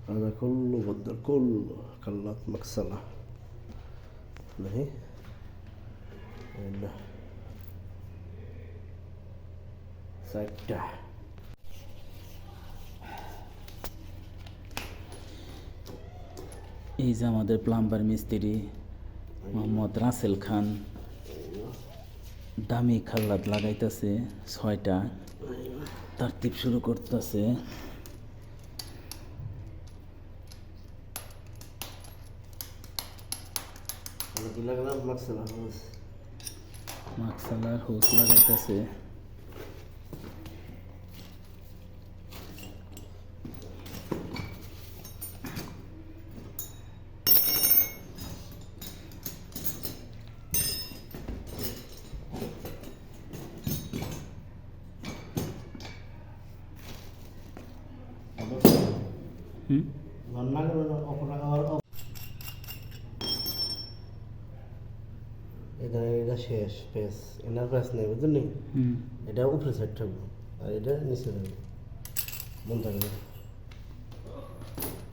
هذا كله بدل كله كلات مكسلة نهي সাইডটা এই যে আমাদের প্লাম্বার মিস্ত্রি মোহাম্মদ রাসেল খান দামি খাল্লাত লাগাইতেছে 6টা তারতিব শুরু করতেছে। মাকসালার হোস লাগাইতেছে। এটা শেষ পেস এনার পেস নেই বুঝলি এটা উপরে সাইড থাকবে আর এটা নিচে থাকবে মন থাকবে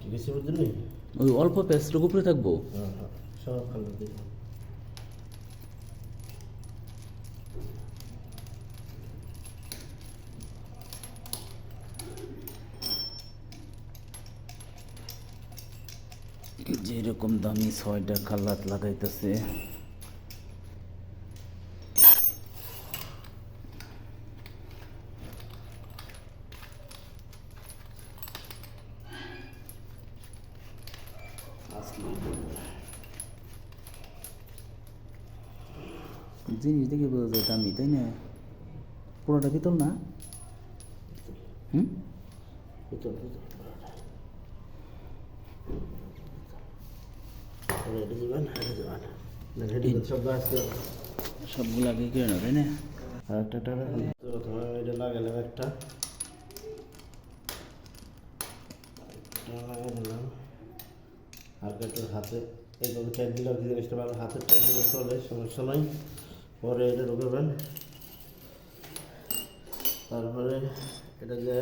ঠিক আছে বুঝলি ওই অল্প পেস্ট্রোক উপরে থাকবো। হ্যাঁ হ্যাঁ সব কালার দিই যেরকম দামি 6টা খাল্লাত লাগাইতেছে। জিনিস দেখে বোঝা যায় দামি, তাই না? পুরোটা পিতল না? পিতল সবগুলো আগে কিনে নেবে, তাই না? আর একটা প্রথমে এটা লাগালাম একটা লাগাই দিলাম হালকা একটু হাতে এইভাবে টাইট দিলাম জিনিসটা ভালো হাতে টাইট দিলে চলে সমস্যা নয়। পরে এটা ঢুকাবেন তারপরে এটা যে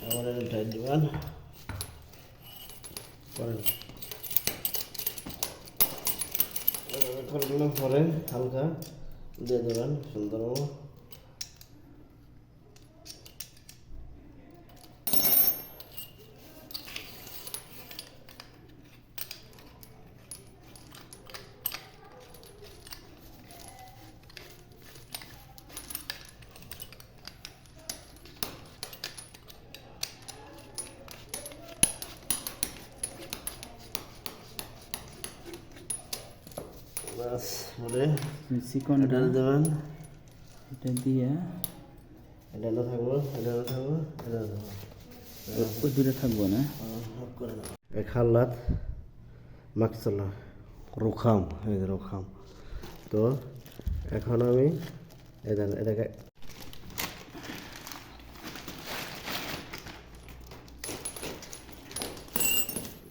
আবার এটা টাইট দিবেন পরে পরে হালকা দিয়ে দেবেন সুন্দর বাস বলে চিকনটা দেবেন এটা দিয়ে এটা থাকবো এটা থাকবো এটা ওই দুটো থাকবো না। এক হাল্লাত মাকসালা রোখাম এই যে রোখাম। তো এখন আমি এটাকে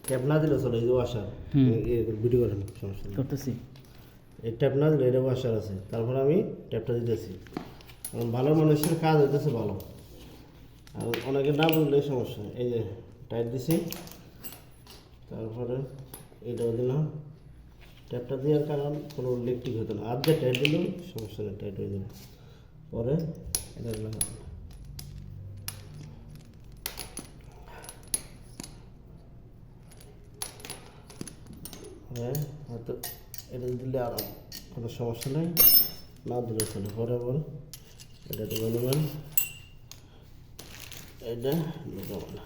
ট্যাপ না দিলে চলে এই যে ওয়াশার ভিডিও করেন সমস্যা করতেছি। এই ট্যাপ না দিলে এটা ওয়াশার আছে তারপর আমি ট্যাপটা দিতেছি কারণ ভালো মানুষের কাজ হইতেছে ভালো আর অনেকে না বললে সমস্যা। এই যে টাইট দিছি তারপরে এটাও দিলাম ট্যাপটা দেওয়ার কারণ কোনো ইলেকট্রিক হতো না আর যে টাইট দিলেও সমস্যা নেই টাইট হয়ে যাবে। পরে এটা দিলাম হ্যাঁ হয়তো এটা দিলে আর কোনো সমস্যা নেই না দিলে চলে। পরে আবার এটা দেবে নেবেন এটা ঢুকাবো না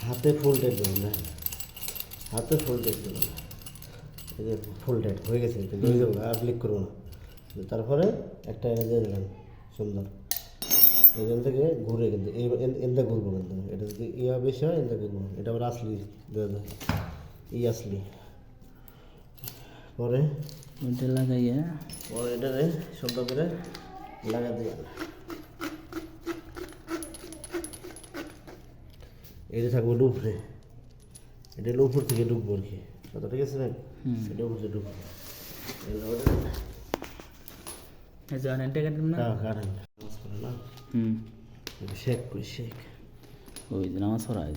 হাতে ফুল টাইট দেবেন না হাতে ফুল টাইট দেবেন না এই যে ফুল টাইট হয়ে গেছে হয়ে যাবো আর ক্লিক করবো না। তারপরে একটা এনে দিয়ে দিলেন সুন্দর এখান থেকে ঘুরে কিন্তু এনতে ঘুরবো কিন্তু এটা যদি ইয়া বেশি হয় এনতে ঘুরবো এটা আবার আসলি ই আসলি পরে ওইটা লাগাইয়া পরে এটারে সুন্দর করে লাগা দিয়ে এটা থাকবো উপরে এটা হলো উপর থেকে ঢুকবো আর কি, কথা ঠিক আছে না? এটা উপর থেকে ঢুকবো, এই যে অনেকটা কাটেন না কারেন্ট না, হুম শেক কই শেক। ওই যে নামাজ পড়ায়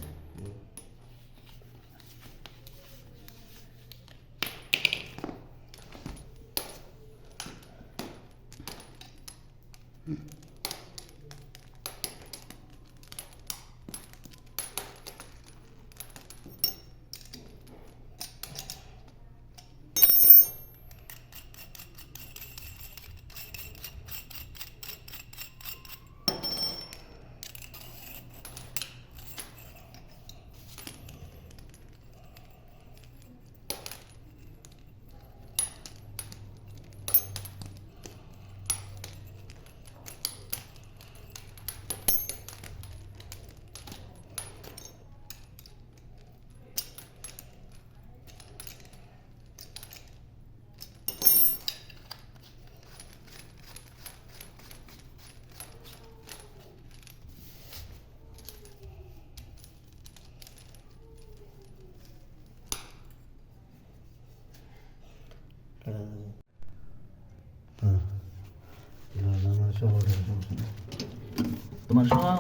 তোমার সময়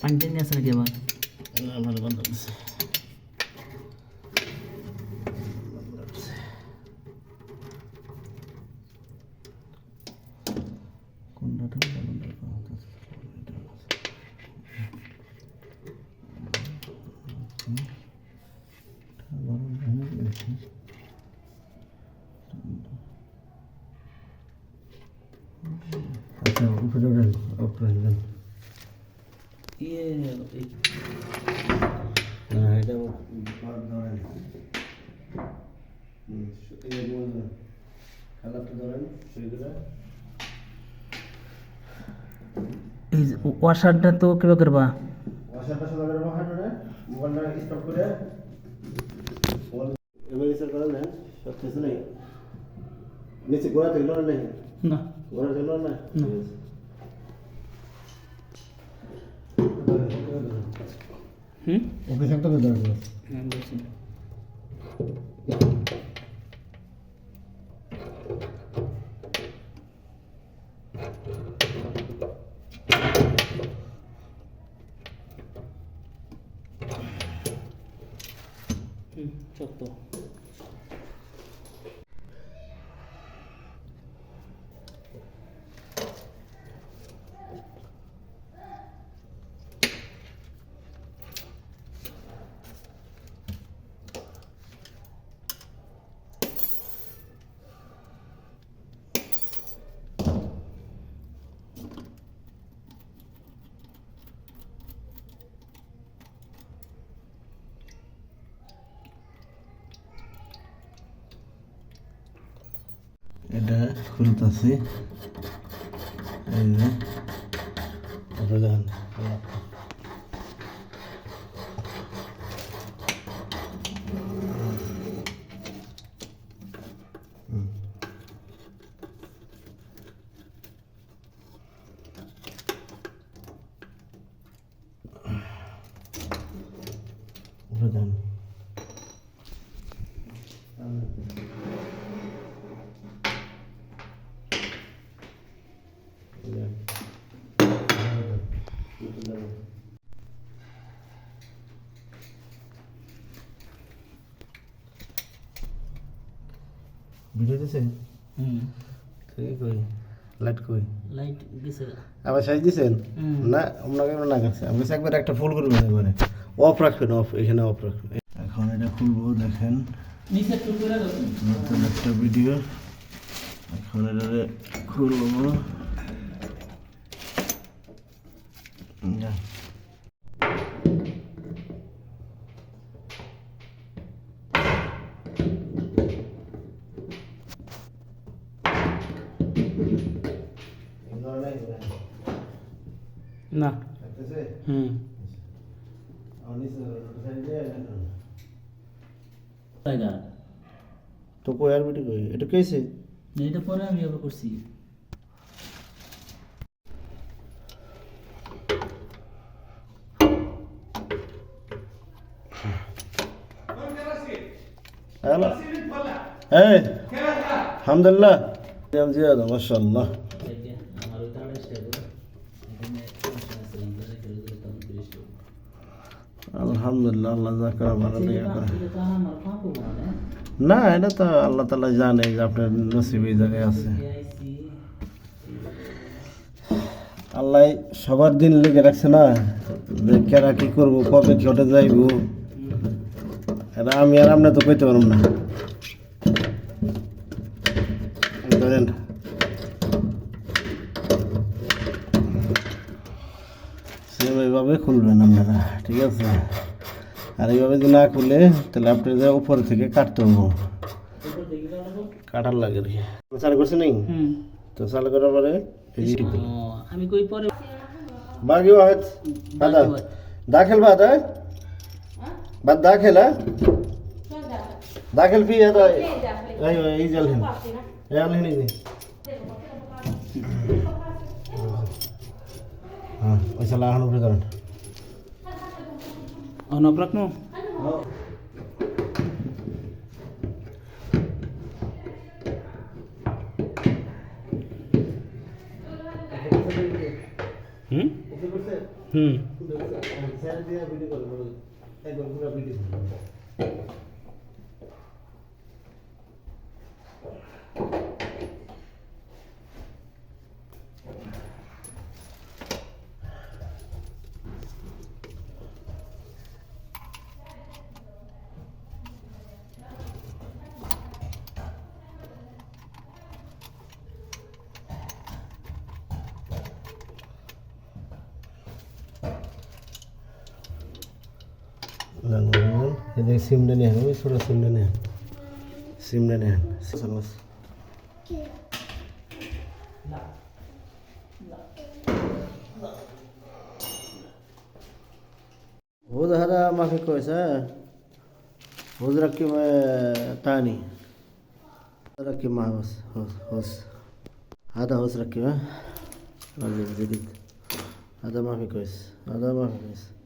পানি টেনে আছে নাকি আবার আমার বন্ধ আছে। আচ্ছা উপরে উঠেন, উপরে উঠেন। ইয়ে না এটা ধরেন, খালাপটা ধরেন শুয়ে দিলে। এই ওয়াশারটা তো কেবা করবা ওয়াশারটা সাদা করে হাঁটুনে মোবাইলটা স্টপ করে এবার রিসেট করেন না, সব কিছু নেই নিচে গোড়া থেকে লড়ে নেই, না গোড়া থেকে লড়ে না। হুম ওকে একটা করে ধরেন। হ্যাঁ বলছি শক্ত এটা খুলতেছি, এই যে এটা দেখেন উপরে দেন। ভিডিও দিছে ঠিক কই লাইট কই লাইট গেছে আবার সাইজ দিছেন না, আপনাকে না গেছে আমি একবার একটা ফুল করবেন, এবারে অফ রাখবেন, অফ এখানে অফ রাখবেন। এখন এটা খুলবো, দেখেন নিচে একটু করে দাও নতুন একটা ভিডিও। এখন এটা খুলবো, যা না হুম জায়গা তো কই আর ভিডিও কই এটা কেছে এটা পরে আমি আবার করছি হ্যালো এই আলহামদুলিল্লাহ জিয়াদা মাশাআল্লাহ এই যে আমার ওই তাড়া স্টেবল এখানে সমস্যা আছে ইন্টারনেট খেলে তখন 30 টাকা আলহামদুলিল্লাহ আল্লাহ যা করে ভালো লাগে এটা তো আমার পাবো মানে না এটা তো আল্লাহ তাআলা জানে যে আপনার নসিব এই জায়গায় আছে আইসি আল্লাহ সবার দিন লেগে রাখছে না যে কেরা কি করবো কবে ঘটে যাইব এটা আমি আর আপনি তো কইতে পারব না ধরেন সেম এইভাবে খুলবেন আপনারা ঠিক আছে আর এইভাবে যদি না খুলে তাহলে আপনাদের উপর থেকে কাটতে হবে কাটার লাগে আর কি চালু করছে নেই তো চালু করার পরে এই যে টিপে আমি কই পরে बाकी वाहद दादा दाखिल बात है बात दाखिल है दाखिल भी है तो ये जल है ये आले नहीं दे हाँ वैसा लाहन ऊपर करन অনপ রাখনো হুম হুম ini sim dan yang ini sudah sim dan yang sangat वो तो हरा माफी को ऐसा वो रख के मैं तानी रख के माँ बस होस आधा होस रख के मैं और जल्दी आधा माफी को आधा माफी को